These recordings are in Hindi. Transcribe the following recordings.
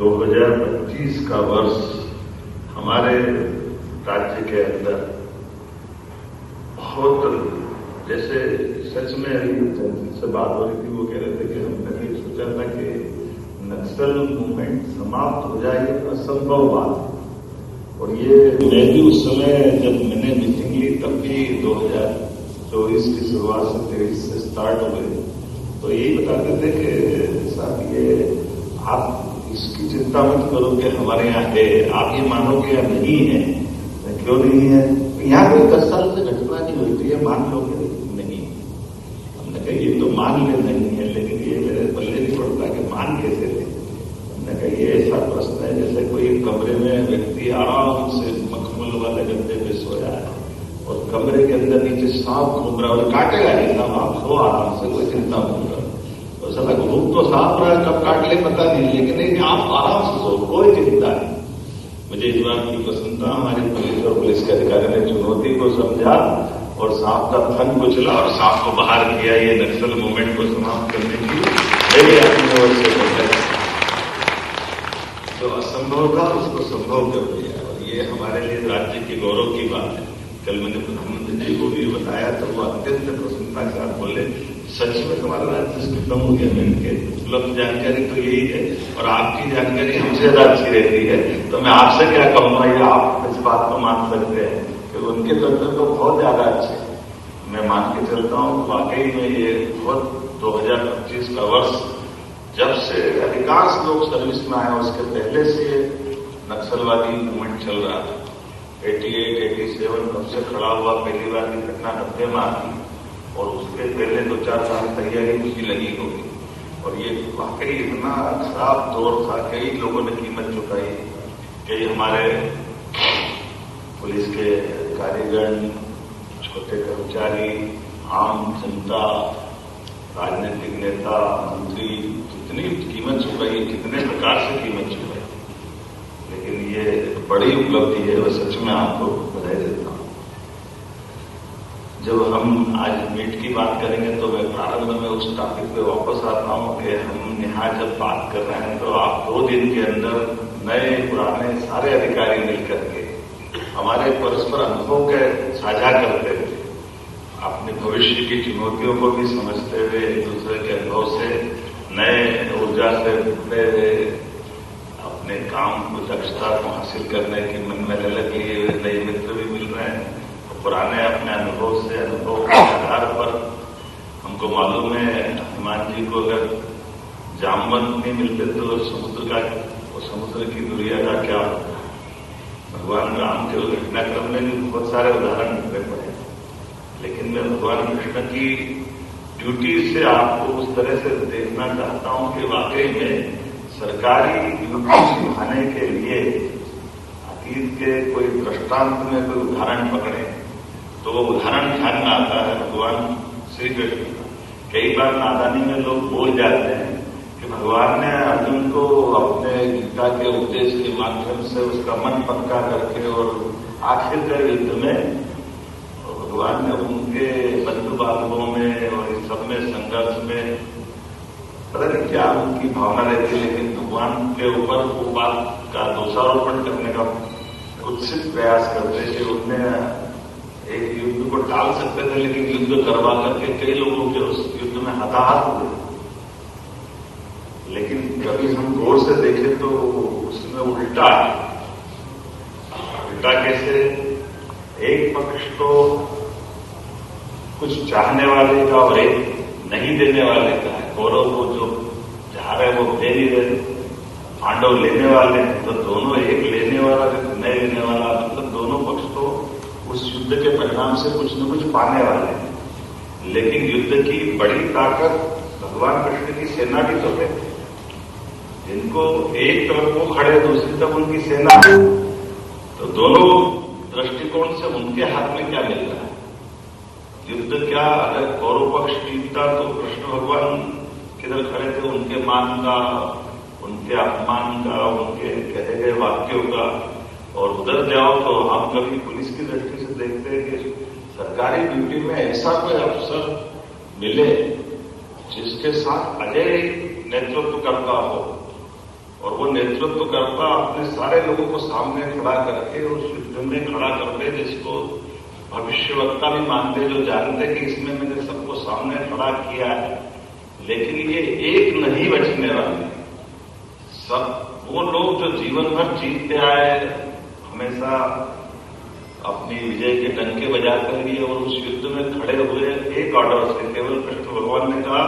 2025 का वर्ष हमारे राज्य के अंदर बहुत, जैसे सच में अभी से बात हो रही थी, वो कह रहे थे कि हमने भी सोचा था कि नक्सल मूवमेंट समाप्त हो जाए, ये असंभव बात है। और ये मैं भी उस समय जब मैंने मीटिंग ली तब भी 2024 की शुरुआत से 23 से स्टार्ट हुए, तो यही बताते थे कि साहब ये आप इसकी चिंता मत करो कि हमारे यहाँ है, आप ये मानोगे या नहीं है, क्यों नहीं है, यहाँ कोई 10 साल से घटना नहीं हुई थी, ये मान लोगे नहीं। हमने कहा ये तो मान ले नहीं है, लेकिन ये मेरे पल्ले नहीं पड़ता कि मान कैसे ले। हमने कहा ये ऐसा प्रश्न है जैसे कोई कमरे में व्यक्ति आराम से मखमल वाले गद्दे पे सोया है और कमरे के अंदर नीचे सांप घूम रहा है, काटेगा नहीं साहब, आप सो आराम से, कोई चिंता मत करो। तो सला घूम तो सांप रहा है, कब काट ले पता नहीं, लेकिन नहीं आप आराम से सो, कोई चिंता नहीं। मुझे इस बात की प्रसन्नता, हमारी पुलिस और पुलिस के अधिकारी ने चुनौती को समझा और सांप का फन कुचला और सांप को बाहर किया। ये नक्सल मूवमेंट को समाप्त करने की मेरी अपनी ओर से कोशिश, जो असंभव था उसको संभव कर दिया, और ये हमारे लिए राज्य के गौरव की बात है। कल मैंने प्रधानमंत्री जी को भी बताया तो वो अत्यंत प्रसन्नता के साथ बोले, सच में तुम्हारा राज्य खत्म हो गया। मैंने उपलब्ध जानकारी तो यही है और आपकी जानकारी हमसे ज्यादा अच्छी रहती है, तो मैं आपसे क्या कहूंगा, ये आप इस बात को मान सकते हैं कि उनके तंत्र तो बहुत ज्यादा अच्छे, मैं मान के चलता हूं। वाकई में ये बहुत 2025 का वर्ष, जब से अधिकांश लोग सर्विस में आए उसके पहले से नक्सलवादी मूवमेंट चल रहा था। 88, 87 कब से खड़ा हुआ, पहली बार की घटना 90 में आती और उसके पहले 2-4 साल तैयारी उसकी लगी होगी। और ये वाकई इतना खराब दौर था, कई लोगों ने कीमत चुकाई, कई हमारे पुलिस के अधिकारीगण, छोटे कर्मचारी, आम जनता, राजनीतिक नेता, मंत्री, कितनी कीमत चुकाई, कितने प्रकार से कीमत चुकाई। लेकिन ये बड़ी उपलब्धि है, वह सच में आपको बधाई देता हूं। जब हम आज मीट की बात करेंगे तो मैं प्रारंभ में उस टॉपिक पे वापस आता हूं कि हम यहाँ जब बात कर रहे हैं तो आप 2 दिन के अंदर नए पुराने सारे अधिकारी मिलकर के हमारे परस्पर अनुभव के साझा करते थे, अपने भविष्य की चुनौतियों को भी समझते हुए एक दूसरे के अनुभव से नए ऊर्जा से जुड़ते हुए अपने काम को, दक्षता को हासिल करने की मन में ललक लिए हुए नए मित्र भी मिल रहे हैं। पुराने अपने अनुभव से, अनुभव के आधार पर हमको मालूम है, हनुमान जी को अगर जामवंत नहीं मिलते तो समुद्र की दुनिया का क्या होता। भगवान राम के घटनाक्रम में भी बहुत सारे उदाहरण मिलते पड़े, लेकिन मैं भगवान कृष्ण की ड्यूटी से आपको उस तरह से देखना चाहता हूं कि वाकई में सरकारी ड्यूटी निभाने के लिए अतीत के कोई दृष्टांत में कोई उदाहरण पकड़े तो वो उदाहरण ध्यान में आता है भगवान श्री कृष्ण का। कई बार नादानी में लोग बोल जाते हैं कि भगवान ने अर्जुन को अपने गीता के उपदेश के माध्यम से उसका मन पक्का करके और आखिर के युद्ध में भगवान ने उनके बंधु बांधवों में और इस सब में संघर्ष में पता नहीं क्या उनकी भावना रहती है, लेकिन भगवान के ऊपर वो बात का दोषारोपण करने का कुत्सित प्रयास करते कि उनने एक युद्ध को टाल सकते थे, लेकिन युद्ध करवा करके कई लोगों के उस युद्ध में हताहत हुए। लेकिन कभी हम गौर से देखें तो उसमें उल्टा कैसे, एक पक्ष तो कुछ चाहने वाले का और एक नहीं देने वाले का है। कौरव को जो चाह रहे वो दे नहीं रहे, पांडव लेने वाले हैं, तो दोनों, एक लेने वाला नहीं लेने वाला, मतलब दोनों पक्ष तो उस युद्ध के परिणाम से कुछ न कुछ पाने वाले हैं। लेकिन युद्ध की बड़ी ताकत भगवान कृष्ण की सेना भी तो है, जिनको एक तरफ वो खड़े दूसरी तरफ उनकी सेना, तो दोनों दृष्टिकोण से उनके हाथ में क्या मिल रहा है। युद्ध क्या, अगर कौरव पक्ष जीतता तो कृष्ण भगवान किधर खड़े थे, उनके मान का, उनके अपमान का, उनके कहे गए वाक्यों का। और उधर जाओ तो हम कभी पुलिस की दृष्टि से देखते हैं कि सरकारी ड्यूटी में ऐसा कोई अफसर मिले जिसके साथ अजय नेतृत्व करता हो, और वो नेतृत्व करता अपने सारे लोगों को सामने खड़ा करके उस युद्ध में खड़ा करते, जिसको भविष्यवक्ता भी मानते, जो जानते कि इसमें मैंने सबको सामने खड़ा किया है, लेकिन ये एक नहीं बचने वाले। सब वो लोग जो जीवन भर जीतते आए, हमेशा अपनी विजय के डंके बजाते लिए और उस युद्ध में खड़े हुए एक ऑर्डर से, केवल कृष्ण भगवान ने कहा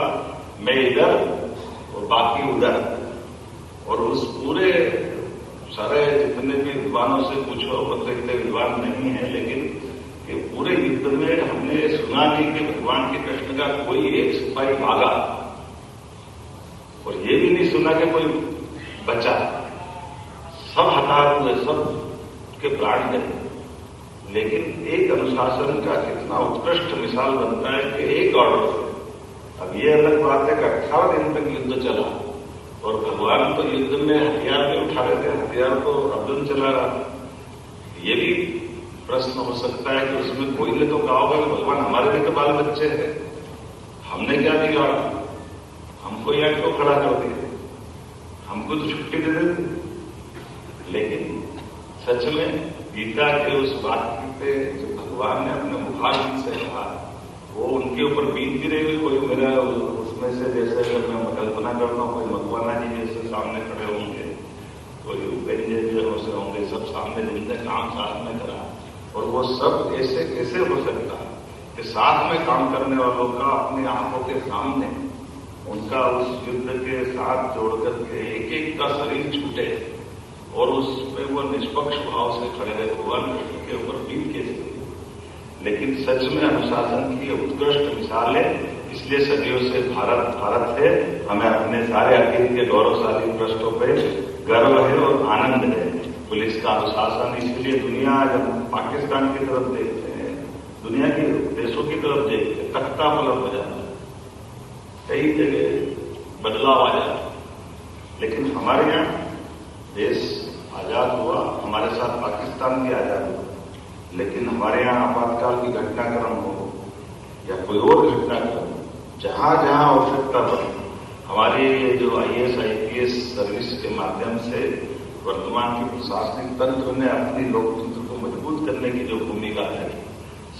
मैं इधर और बाकी उधर। और उस पूरे सारे जितने भी विद्वानों से पूछो, मतलब इतने विद्वान नहीं है, लेकिन कि पूरे युद्ध में हमने सुना नहीं कि भगवान के कृष्ण का कोई एक सिपाही भागा, और ये भी नहीं सुना कि कोई बचा। सब हताहत हुए, सब के प्राण गए। लेकिन एक अनुशासन का कितना उत्कृष्ट मिसाल बनता है कि एक ऑर्डर से। अब ये अलग बात है कि 18 दिन तक युद्ध चला और भगवान तो युद्ध में हथियार भी उठा रहे थे, हथियार तो अर्जुन चला रहा। ये भी प्रश्न हो सकता है कि उसमें कोई ने तो कहा होगा कि भगवान हमारे भी तो बाल बच्चे हैं, हमने क्या बिगाड़ा, हमको यहाँ क्यों खड़ा कर दिया, हमको तो छुट्टी दे देते। लेकिन सच में गीता के उस वाक्य पे जो भगवान ने अपने मुखार से कहा, वो उनके ऊपर बीतती रही। कोई मेरा उसमें से जैसे अगर मैं कल्पना करता हूँ, कोई मकवाना जी जैसे सामने खड़े होंगे, कोई उपेंद्र जी से होंगे, सब सामने जिनने काम साथ में करा, और वो सब ऐसे कैसे हो सकता है कि साथ में काम करने वालों का अपनी आंखों के सामने उनका उस युद्ध के साथ जोड़कर के एक एक का शरीर छूटे और उसमें वो निष्पक्ष भाव से खड़े रहे। भगवान कृष्ण के ऊपर बीत कैसे। लेकिन सच में अनुशासन की उत्कृष्ट मिसाल है। इसलिए सदियों से भारत है, हमें अपने सारे अतीत के गौरवशाली पृष्ठों पर गर्व है और आनंद है। पुलिस का अनुशासन, इसलिए दुनिया जब पाकिस्तान की तरफ देखते हैं, दुनिया के देशों की तरफ देखते हैं, तख्ता पलट हो जाता है, कई जगह बदलाव आ जाता है। लेकिन हमारे यहाँ देश आजाद हुआ, हमारे साथ पाकिस्तान भी आजाद हुआ, लेकिन हमारे यहाँ आपातकाल की घटनाक्रम हो या कोई और घटनाक्रम, जहां जहां आवश्यकता पड़ी, हमारे ये जो IAS IPS सर्विस के माध्यम से वर्तमान के प्रशासनिक तंत्र ने अपनी लोकतंत्र को मजबूत करने की जो भूमिका है,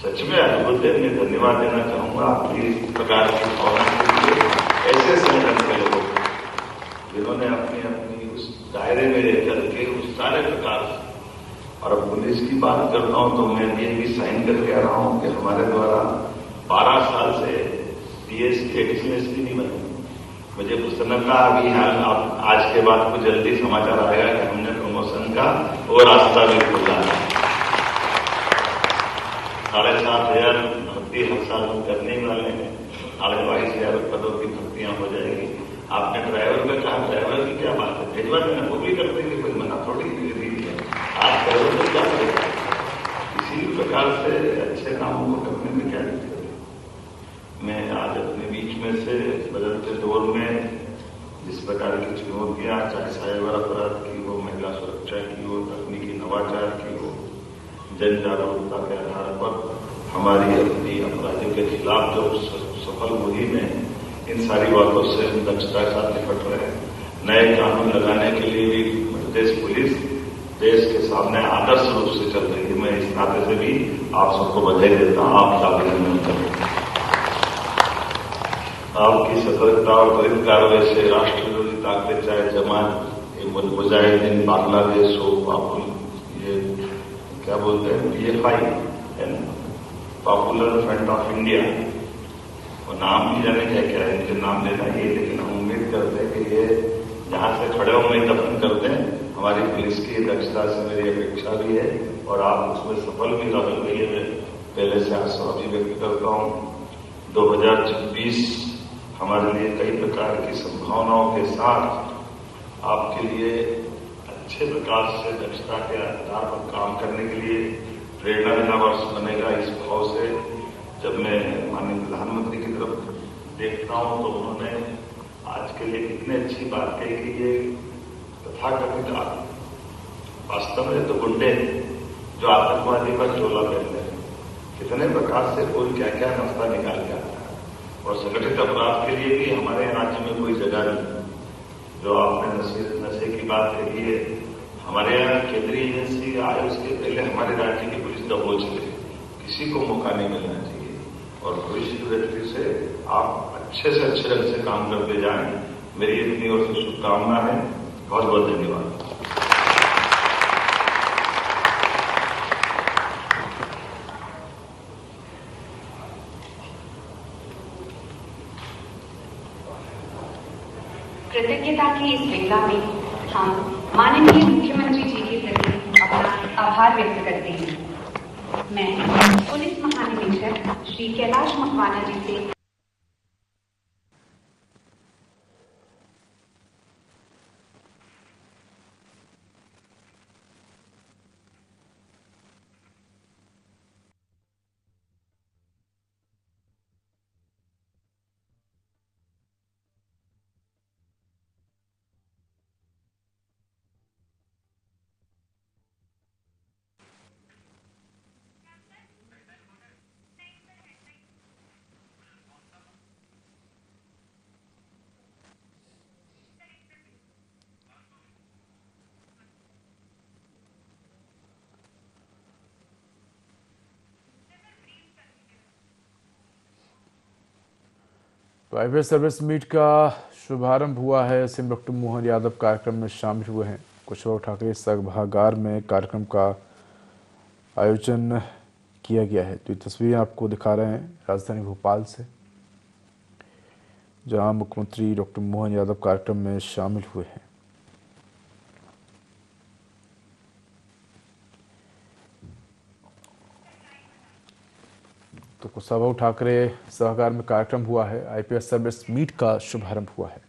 सच में अद्भुत है। मैं धन्यवाद देना चाहूंगा आपकी इस प्रकार की भावना के लिए, ऐसे संगठन के लोगों को जिन्होंने अपनी अपनी उस दायरे में रह करके उस सारे प्रकार से। और अब पुलिस की बात करता हूं तो मैं ये भी साइन करके आ रहा हूं कि हमारे द्वारा 12 साल से PS की एडिशनल SP नहीं बने। मुझे प्रसन्नता अभी आज के बाद को जल्दी समाचार आएगा कि हमने प्रमोशन का वो रास्ता भी खोला है। 7,500 भर्ती हर साल हम करने वाले हैं। 22,500 पदों की भर्तियां हो जाएगी। आपने ड्राइवर में कहा, ड्राइवर की क्या बात है, भेजवा देना, वो भी कर देंगे, कोई मना थोड़ी दी है। आप ड्राइवर में क्या करेगा। इसी प्रकार से अच्छे कामों को करने में क्या दिक्कत है। मैं आज अपने बीच में से बदलते दौर में जिस प्रकार की चुनौतियां, चाहे साइबर अपराध की हो, महिला सुरक्षा की हो, तकनीकी नवाचार की हो, जन जागरूकता के आधार पर हमारी अपनी अपराधियों के खिलाफ जो सफल मुहिम है, इन सारी बातों से हम दक्षता के साथ निपट रहे हैं। नए कानून लगाने के लिए भी मध्य प्रदेश पुलिस देश के सामने आदर्श रूप से चल रही है। मैं इस नाते से भी आप सबको बधाई देता हूं, आपका अभिनंदन करता हूं। आपकी सतर्कता और त्वरित कार्रवाई से राष्ट्र विरोधी ताकतें, चाहे जमात, मुजाहिदीन बांग्लादेश हो, ये क्या बोलते हैं, PFI है ना, पॉपुलर फ्रंट ऑफ इंडिया, और नाम भी जाने क्या है, इनके नाम लेना ही, लेकिन हम उम्मीद करते हैं कि ये जहां से खड़े होंगे दफन करते हैं। हमारी पुलिस की दक्षता से मेरी अपेक्षा भी है और आप उसमें सफल भी रहोगे, ये मैं पहले से आश्वासन व्यक्त करता हूं। 2026 हमारे लिए कई प्रकार की संभावनाओं के साथ आपके लिए अच्छे प्रकार से दक्षता के आधार पर काम करने के लिए प्रेरणा देना वर्ष बनेगा। इस भाव से जब मैं माननीय प्रधानमंत्री की तरफ देखता हूं तो उन्होंने आज के लिए कितनी अच्छी बात कही कि ये तथाकथित वास्तव में तो गुंडे जो आतंकवादी पर चोला पहनते हैं, कितने प्रकार से कोई क्या क्या रास्ता निकाल के आता है। और संगठित अपराध के लिए भी हमारे राज्य में कोई जगह नहीं, जो आपने नशे की बात कही है, हमारे यहाँ केंद्रीय एजेंसी आए उसके पहले हमारे राज्य की पुलिस दबोच ले, किसी को मौका नहीं मिलना चाहिए और पुलिस की दृष्टि से आप अच्छे से अच्छे ढंग से काम करते जाएं। मेरी अपनी ओर से शुभकामना है। बहुत बहुत धन्यवाद। कृतज्ञता की इस गंगा में हम माननीय मुख्यमंत्री जी के प्रति अपना आभार व्यक्त करते हैं। मैं पुलिस महानिदेशक श्री कैलाश मकवाना जी से तो आईपीएस सर्विस मीट का शुभारंभ हुआ है। सीएम डॉक्टर मोहन यादव कार्यक्रम में शामिल हुए हैं। कुशवाहा ठाकरे सभागार में कार्यक्रम का आयोजन किया गया है। तो ये तस्वीरें आपको दिखा रहे हैं राजधानी भोपाल से, जहां मुख्यमंत्री डॉक्टर मोहन यादव कार्यक्रम में शामिल हुए हैं। तो कुशवाहा ठाकरे सभागार में कार्यक्रम हुआ है। आईपीएस सर्विस मीट का शुभारंभ हुआ है।